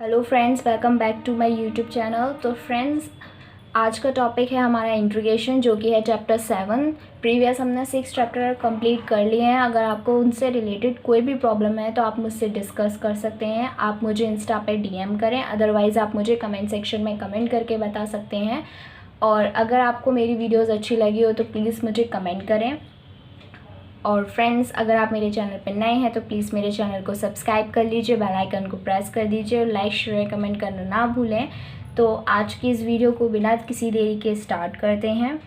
Hello friends, welcome back to my YouTube channel. तो friends, आज का टॉपिक है हमारा इंट्रीगेशन, जो कि है चैप्टर 7। प्रीवियस हमने 6 चैप्टर कंप्लीट कर लिए हैं। अगर आपको उनसे रिलेटेड कोई भी प्रॉब्लम है तो आप मुझसे डिस्कस कर सकते हैं। आप मुझे इंस्टा पे डीएम करें, अदरवाइज़ आप मुझे कमेंट सेक्शन में कमेंट करके बता सकते हैं। और अगर आपको मेरी वीडियोज़ अच्छी लगी हो तो प्लीज़ मुझे कमेंट करें। और फ्रेंड्स, अगर आप मेरे चैनल पर नए हैं तो प्लीज़ मेरे चैनल को सब्सक्राइब कर लीजिए, बेल आइकन को प्रेस कर दीजिए और लाइक शेयर कमेंट करना ना भूलें। तो आज की इस वीडियो को बिना किसी देरी के स्टार्ट करते हैं।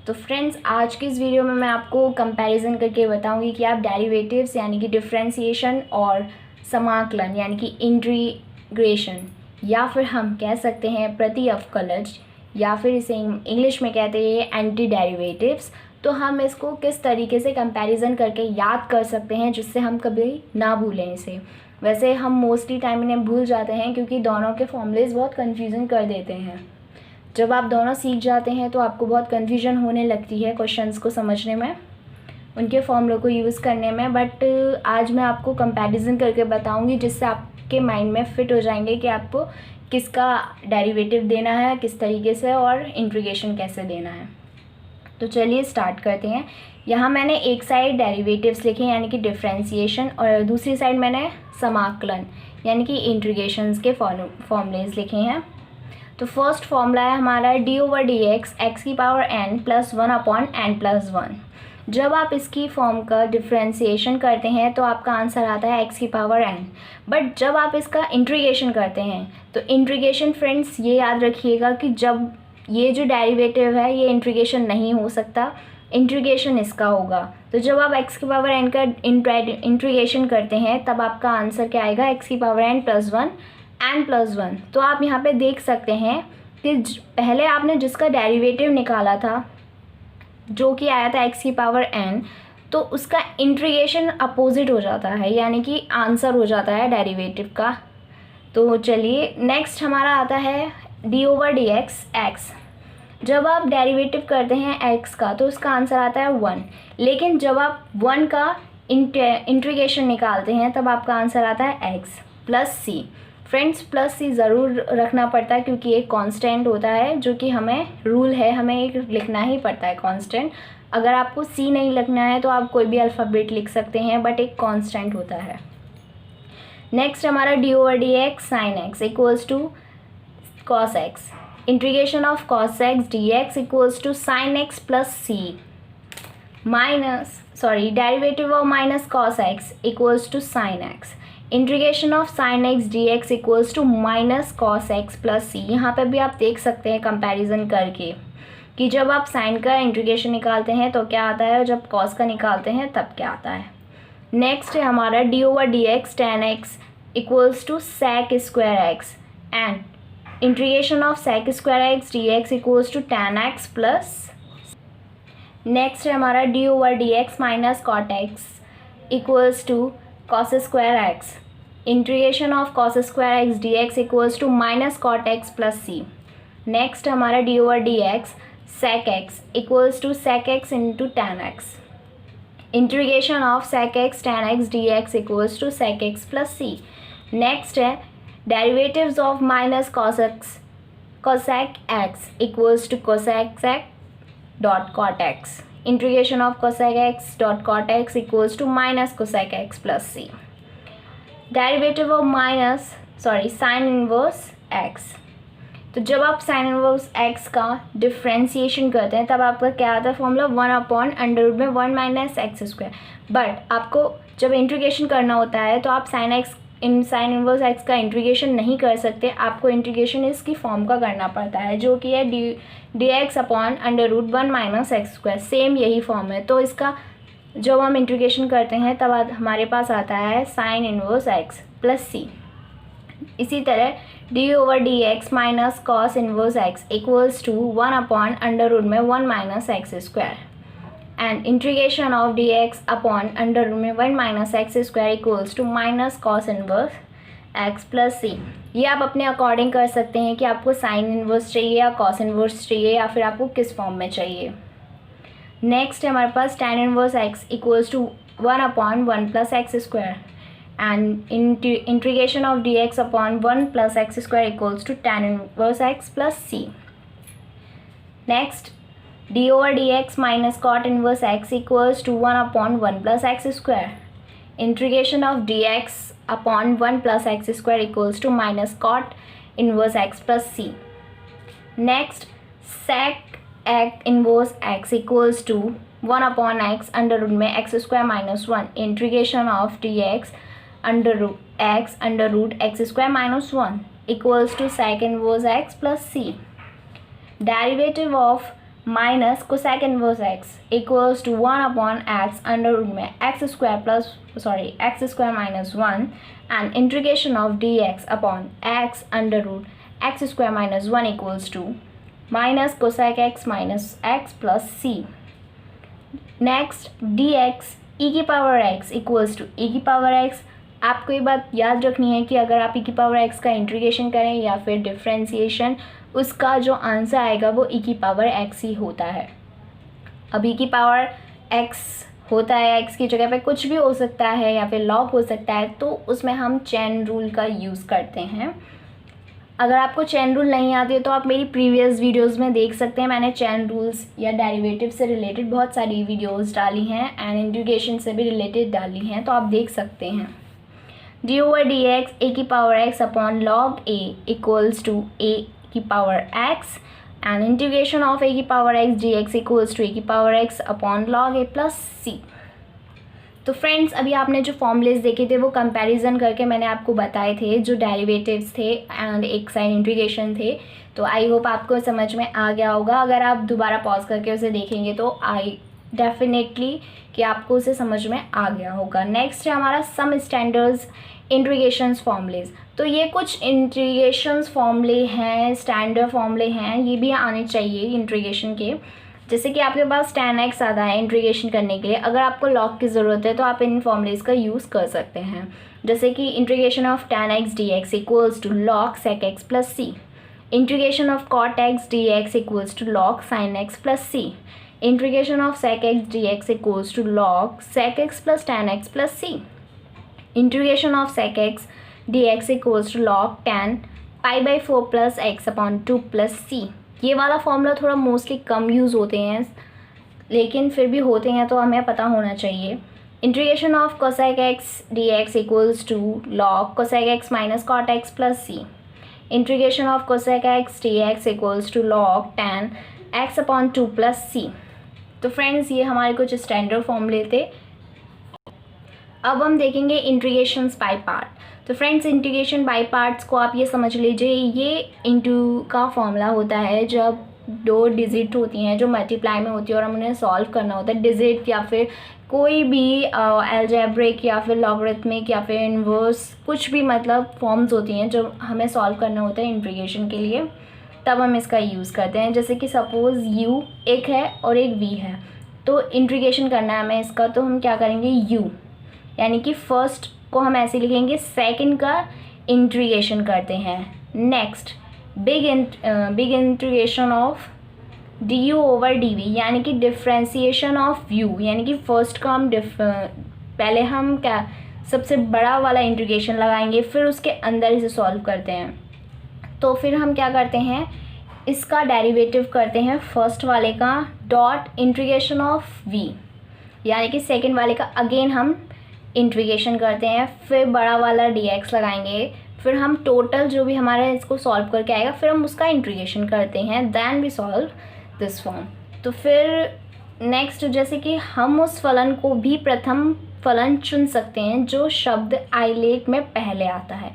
तो फ्रेंड्स, आज की इस वीडियो में मैं आपको कंपैरिजन करके बताऊंगी कि आप डेरिवेटिव्स यानी कि डिफरेंशिएशन और समाकलन यानी कि इंटीग्रेशन, या फिर हम कह सकते हैं प्रति अवकलज, या फिर इसे इंग्लिश में कहते हैं एंटी डेरिवेटिव्स, तो हम इसको किस तरीके से कंपैरिजन करके याद कर सकते हैं जिससे हम कभी ना भूलें इसे। वैसे हम मोस्टली टाइम इन्हें भूल जाते हैं क्योंकि दोनों के फॉर्मूलेज बहुत कन्फ्यूज़न कर देते हैं। जब आप दोनों सीख जाते हैं तो आपको बहुत कन्फ्यूजन होने लगती है क्वेश्चंस को समझने में, उनके फॉर्मूलों को यूज़ करने में। बट आज मैं आपको कंपैरिजन करके बताऊंगी जिससे आपके माइंड में फिट हो जाएंगे कि आपको किसका डेरिवेटिव देना है, किस तरीके से, और इंटीग्रेशन कैसे देना है। तो चलिए स्टार्ट करते हैं। यहाँ मैंने एक साइड डेरिवेटिव्स लिखे यानी कि डिफरेंशिएशन, और दूसरी साइड मैंने समाकलन यानी कि इंटीग्रेशंस के फॉर्मूलेज लिखे हैं। तो फर्स्ट फॉर्मूला है हमारा d/dx x⁴n + 1/n+1। जब आप इसकी फॉर्म का डिफरेंशिएशन करते हैं तो आपका आंसर आता है x⁴n। बट जब आप इसका इंटीग्रेशन करते हैं तो इंटीग्रेशन, फ्रेंड्स ये याद रखिएगा कि जब ये जो डेरिवेटिव है ये इंटीग्रेशन नहीं हो सकता, इंटीग्रेशन इसका होगा। तो जब आप x⁴n का इंटीग्रेशन करते हैं तब आपका आंसर क्या आएगा, x⁴n + 1 n+1। तो आप यहाँ पे देख सकते हैं कि पहले आपने जिसका डेरिवेटिव निकाला था जो कि आया था x⁴n, तो उसका इंटीग्रेशन अपोजिट हो जाता है, यानी कि आंसर हो जाता है डेरिवेटिव का। तो चलिए नेक्स्ट हमारा आता है d/dx x। जब आप डेरिवेटिव करते हैं x का तो उसका आंसर आता है 1, लेकिन जब आप 1 का इंटीग्रेशन निकालते हैं तब आपका आंसर आता है x + c। फ्रेंड्स, +c ज़रूर रखना पड़ता है क्योंकि एक कांस्टेंट होता है, जो कि हमें रूल है, हमें एक लिखना ही पड़ता है कांस्टेंट। अगर आपको c नहीं लिखना है तो आप कोई भी अल्फ़ाबेट लिख सकते हैं, बट एक कांस्टेंट होता है। नेक्स्ट हमारा d/dx sin x = cos x। Integration of cos x dx = sin x + c derivative of -cos x = sin x। Integration of sin x dx = -cos x + c। यहाँ पे भी आप देख सकते हैं कंपैरिजन करके कि जब आप sin का इंटीग्रेशन निकालते हैं तो क्या आता है, और जब cos का निकालते हैं तब क्या आता है। नेक्स्ट है हमारा d/dx tan x = sec² x and integration of sec² x dx = tan x plus. Next है हमारा d/dx -cot x = cos² x। Integration of cos² x dx = -cot x + c। Next हमारा d/dx sec x = sec x × tan x। Integration of sec x tan x dx = sec x + c। Next है derivatives of -cos x cosec x = cosec x.cot x। Integration of cosec x.cot x = -cosec x + c। Derivative of sin inverse x। तो जब आप sin inverse x का differentiation करते हैं तब आपका क्या आता है फॉर्मूला, 1/√1 - x²। बट आपको जब इंटीग्रेशन करना होता है तो आप sin sin इनवर्स x का इंटीग्रेशन नहीं कर सकते, आपको इंटीग्रेशन इसकी फॉर्म का करना पड़ता है, जो कि है dx/√1 - x²। सेम यही फॉर्म है। तो इसका जब हम इंटीग्रेशन करते हैं तब हमारे पास आता है sin इनवर्स x + c। इसी तरह d/dx -cos inverse x = 1/√1 - x² and integration of dx/√1 - x² = -cos inverse x + c। ये आप अपने अकॉर्डिंग कर सकते हैं कि आपको साइन इनवर्स चाहिए या cos इनवर्स चाहिए, या फिर आपको किस फॉर्म में चाहिए। नेक्स्ट है हमारे पास tan inverse x = 1/1 + x²। and integration of dx upon 1 plus x square equals to tan inverse x plus c. Next, d over dx minus cot inverse x equals to 1 upon 1 plus x square. Integration of dx upon 1 plus x square equals to minus cot inverse x plus c. Next, sec x inverse x equals to 1 upon x under root में X square minus 1 integration of D X under root X square minus 1 equals to sec inverse X plus C. Derivative of minus cosec inverse X equals to 1 upon X under root में X square minus 1 and integration of D X upon X under root X square minus 1 equals to minus cosec X minus X plus C. Next, D x ई की power x equals to ई की power x. आपको ये बात याद रखनी है कि अगर आप ई की पावर एक्स का इंटीग्रेशन करें या फिर डिफ्रेंशिएशन, उसका जो आंसर आएगा वो ई की पावर एक्स ही होता है. अब ई की पावर एक्स होता है, एक्स की जगह पे कुछ भी हो सकता है या फिर लॉग हो सकता है, तो उसमें हम चेन रूल का यूज़ करते हैं. अगर आपको चेन रूल नहीं आती है तो आप मेरी प्रीवियस वीडियोस में देख सकते हैं. मैंने चेन रूल्स या डेरिवेटिव से रिलेटेड बहुत सारी वीडियोस डाली हैं एंड इंटीग्रेशन से भी रिलेटेड डाली हैं, तो आप देख सकते हैं. D over D X A की power X upon log A equals to A की power X and integration of A की power X D X equals to A की power X upon log A plus C. तो friends, अभी आपने जो formulas देखे थे वो कंपैरिजन करके मैंने आपको बताए थे, जो डेरिवेटिव्स थे एंड एक साइन इंटीग्रेशन थे. तो आई होप आपको समझ में आ गया होगा. अगर आप दोबारा पॉज करके उसे देखेंगे तो आई डेफिनेटली कि आपको उसे समझ में आ गया होगा. नेक्स्ट है हमारा सम स्टैंडर्ड्स इंटीग्रेशंस फॉर्मूलेस. तो ये कुछ इंटीग्रेशंस फॉर्मूले हैं, स्टैंडर्ड फॉर्मूले हैं, ये भी आने चाहिए इंटीग्रेशन के. जैसे कि आपके पास tan x आता है इंटीग्रेशन करने के लिए, अगर आपको लॉग की ज़रूरत है तो आप इन फॉर्मूलेस का यूज़ कर सकते हैं. जैसे कि integration of tan x dx equals to log sec x plus C. Integration of cot x dx equals to log sin x plus C. Integration of sec x dx equals to log sec x plus tan x plus C. Integration of sec x dx equals to log tan pi/4 plus x upon 2 plus C. ये वाला formula थोड़ा mostly कम use होते हैं, लेकिन फिर भी होते हैं तो हमें पता होना चाहिए. Integration of cosec X D X equals to log cosec X minus cot X plus C. Integration of cosec X D X equals to log tan X upon 2 plus C. तो फ्रेंड्स, ये हमारे कुछ standard फॉर्मूले थे. अब हम देखेंगे integrations by part. तो फ्रेंड्स, इंटीग्रेशन बाय पार्ट्स को आप ये समझ लीजिए, ये इंटू का फॉर्मूला होता है जब दो डिजिट होती हैं जो मल्टीप्लाई में होती है और हम उन्हें सॉल्व करना होता है. डिजिट या फिर कोई भी अलजेब्रिक या फिर लॉगरिथमिक या फिर इन्वर्स, कुछ भी मतलब फॉर्म्स होती हैं जो हमें सॉल्व करना होता है इंटीग्रेशन के लिए, तब हम इसका यूज़ करते हैं. जैसे कि सपोज़ u एक है और एक v है, तो इंटीग्रेशन करना है हमें इसका, तो हम क्या करेंगे, u यानी कि फर्स्ट को हम ऐसे लिखेंगे, सेकंड का इंटीग्रेशन करते हैं. Next, big integration of D U over D V यानी कि डिफ्रेंशिएशन ऑफ u, यानी कि फर्स्ट का हम पहले हम क्या सबसे बड़ा वाला इंटीग्रेशन लगाएंगे, फिर उसके अंदर इसे सॉल्व करते हैं. तो फिर हम क्या करते हैं, इसका डेरिवेटिव करते हैं फर्स्ट वाले का, डॉट इंटीग्रेशन ऑफ v यानी कि सेकंड वाले का अगेन हम इंटीग्रेशन करते हैं, फिर बड़ा वाला dx लगाएंगे, फिर हम टोटल जो भी हमारा इसको सॉल्व करके आएगा फिर हम उसका इंटीग्रेशन करते हैं, then we solve this form. तो फिर नेक्स्ट, जैसे कि हम उस फलन को भी प्रथम फलन चुन सकते हैं जो शब्द आइलेट में पहले आता है.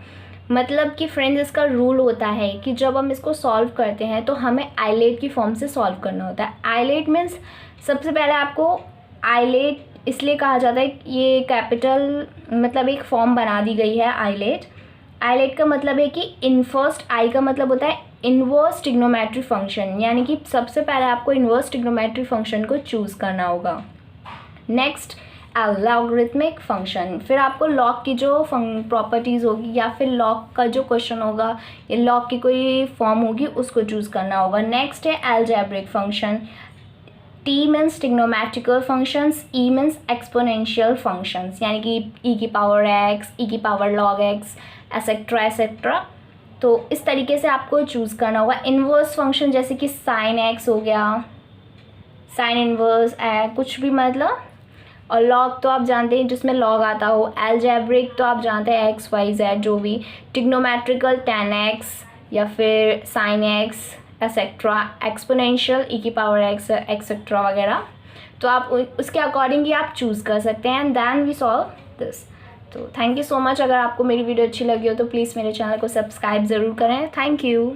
मतलब कि फ्रेंड्स, इसका रूल होता है कि जब हम इसको सॉल्व करते हैं तो हमें आइलेट की फॉर्म से सॉल्व करना होता है. आइलेट मीन्स सबसे पहले आपको आइलेट इसलिए कहा जाता है, ये कैपिटल मतलब एक फॉर्म बना दी गई है आइलेट. आइलेट का मतलब है कि इनफर्स्ट, आई का मतलब होता है इन्वर्स ट्रिग्नोमेट्री फंक्शन, यानी कि सबसे पहले आपको इन्वर्स ट्रिग्नोमेट्री फंक्शन को चूज़ करना होगा. नेक्स्ट, लॉगरिथमिक फंक्शन, फिर आपको लॉग की जो प्रॉपर्टीज़ होगी या फिर लॉग का जो क्वेश्चन होगा या लॉग की कोई फॉर्म होगी उसको चूज़ करना होगा. नेक्स्ट है algebraic function. T means trigonometrical functions, E means exponential functions, यानी कि ई की पावर एक्स, ई की power log x, etcetera etcetera. तो इस तरीके से आपको चूज़ करना होगा। इन्वर्स फंक्शन जैसे कि साइन एक्स हो गया, साइन इन्वर्स कुछ भी मतलब। और लॉग तो आप जानते हैं जिसमें लॉग आता हो। एल्जेब्रिक तो आप जानते हैं एक्स वाई जेड जो भी। ट्रिग्नोमेट्रिकल टेन एक्स या फिर साइन एक्स एक्सेट्रा। एक्सपोनेंशियल ई की पावर एक्स एक्सेट्रा वगैरह। तो आप उसके अकॉर्डिंग ही आप चूज़ कर सकते हैं and then we solve this. तो थैंक यू सो मच। अगर आपको मेरी वीडियो अच्छी लगी हो तो प्लीज़ मेरे चैनल को सब्सक्राइब ज़रूर करें। Thank you.